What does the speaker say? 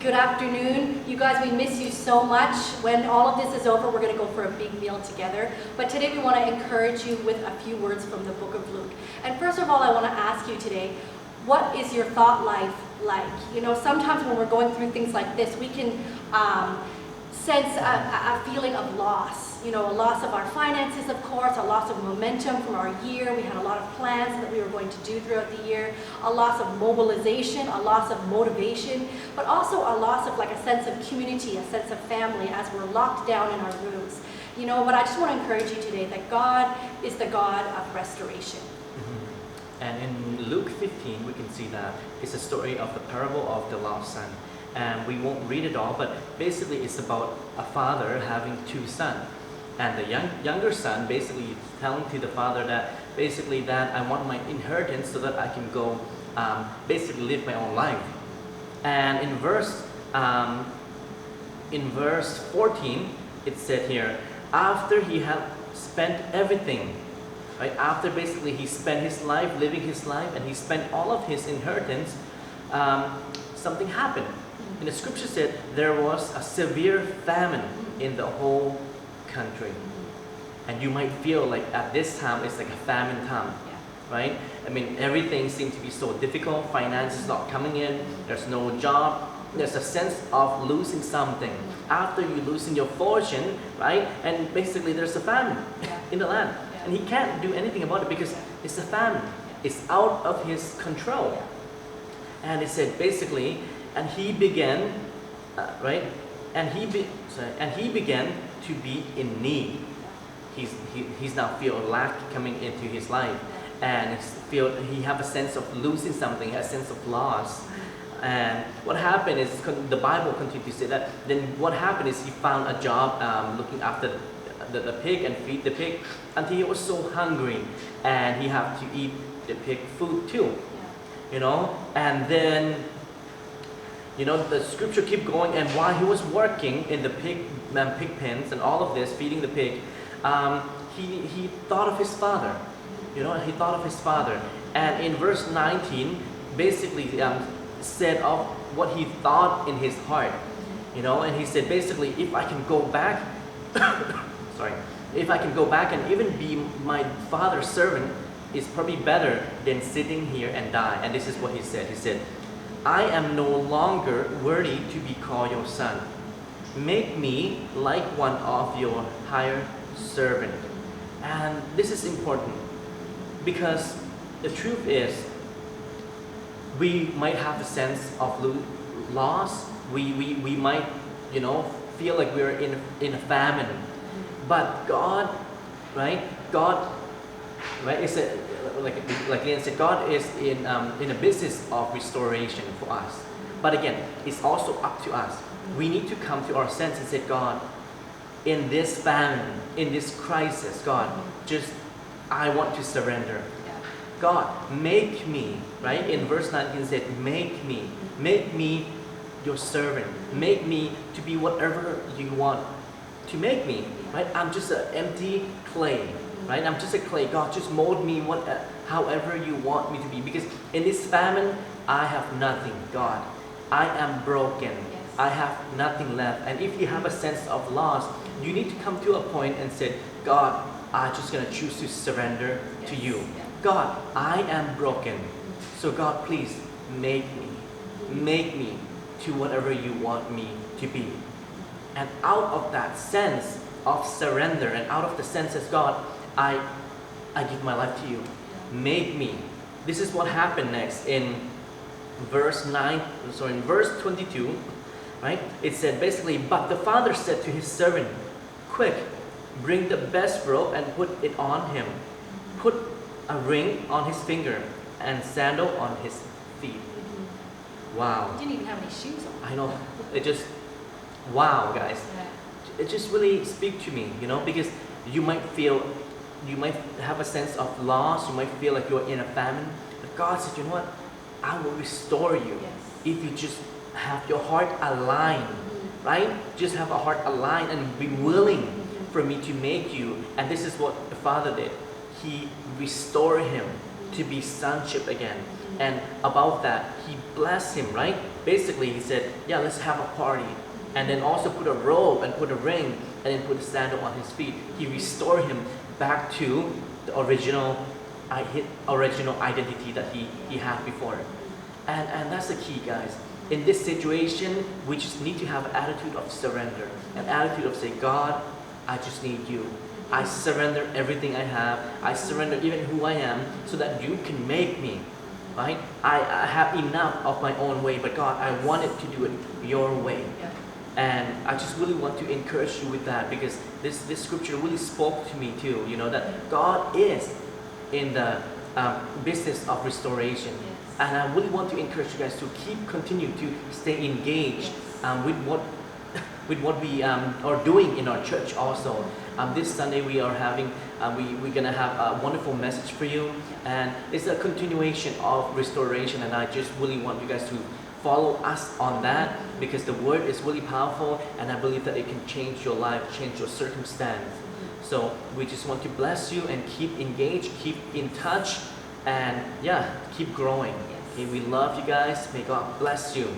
Good afternoon. You guys, we miss you so much. When all of this is over, we're going to go for a big meal together. But today we want to encourage you with a few words from the book of Luke. And first of all, I want to ask you today, what is your thought life like? You know, sometimes when we're going through things like this, we can sense a feeling of loss. You know, a loss of our finances, of course, a loss of momentum from our year. We had a lot of plans that we were going to do throughout the year, a loss of mobilization, a loss of motivation, but also a loss of like a sense of community, a sense of family as we're locked down in our rooms. You know, but I just want to encourage you today that God is the God of restoration. And in Luke 15, we can see that it's a story of the parable of the lost son. And we won't read it all, but basically it's about a father having two sons. And the younger son basically telling to the father that basically that I want my inheritance so that I can go basically live my own life. And in verse 14, it said here, after he had spent everything, right? After basically he spent his life living his life and he spent all of his inheritance, something happened. And the scripture said there was a severe famine in the whole country. And you might feel like at this time it's like a famine time, right? I mean, everything seems to be so difficult. Finance is not coming in. There's no job. There's a sense of losing something. After you losing your fortune, right? And basically there's a famine in the land. And he can't do anything about it because it's a famine. It's out of his control. And it said basically, and he began, right? And he began to be in need. He's now feel lack coming into his life, and he have a sense of losing something, a sense of loss. And what happened is the Bible continues to say that. Then what happened is he found a job looking after the pig and feed the pig until he was so hungry, and he had to eat the pig food too, you know. And then, you know, the scripture keep going, and while he was working in the pig pens and all of this, feeding the pig, he thought of his father. You know, he thought of his father. And in verse 19, basically said of what he thought in his heart. You know, and he said basically, if I can go back, if I can go back and even be my father's servant, it's probably better than sitting here and die. And this is what he said. He said, I am no longer worthy to be called your son. Make me like one of your hired servant. And this is important because the truth is we might have a sense of loss. We might, you know, feel like we're in a famine. But God, right? God, right? It's like Ian said, God is in a business of restoration for us. But again, it's also up to us. We need to come to our sense and say, God, in this famine, in this crisis, God, just I want to surrender. God, make me, right? In verse 19 it said, make me your servant. Make me to be whatever you want to make me, right? I'm just an empty clay, right? I'm just a clay. God, just mold me however you want me to be. Because in this famine, I have nothing, God. I am broken. I have nothing left. And if you have a sense of loss, you need to come to a point and say, God, I'm just going to choose to surrender to you. God, I am broken. So God, please make me to whatever you want me to be. And out of that sense of surrender and out of the sense as God, I give my life to you. Make me. This is what happened next in verse 22, right? It said basically, but the father said to his servant, quick, bring the best robe and put it on him. Put a ring on his finger and sandal on his feet. Wow. He didn't even have any shoes on. I know. It just, wow, guys. It just really speaks to me, you know, because you might have a sense of loss. You might feel like you're in a famine. But God said, you know what? I will restore you if you just have your heart aligned, right? Just have a heart aligned and be willing for me to make you. And this is what the Father did. He restored him to be sonship again. And about that, he blessed him, right? Basically, he said, yeah, let's have a party. And then also put a robe and put a ring and then put a sandal on his feet. He restored him back to the original identity that he had before. And that's the key, guys. In this situation, we just need to have an attitude of surrender, an attitude of say, God, I just need you. I surrender everything I have. I surrender even who I am so that you can make me, right? I have enough of my own way, but God, I wanted to do it your way. Yeah. And I just really want to encourage you with that because this scripture really spoke to me too, you know, that God is in the business of restoration. Yes. And I really want to encourage you guys to continue to stay engaged with what we are doing in our church also. This Sunday we are having, we're going to have a wonderful message for you. And it's a continuation of restoration. And I just really want you guys to follow us on that because the word is really powerful. And I believe that it can change your life, change your circumstance. So we just want to bless you and keep engaged, keep in touch, and yeah, keep growing. Yes. Okay, we love you guys. May God bless you.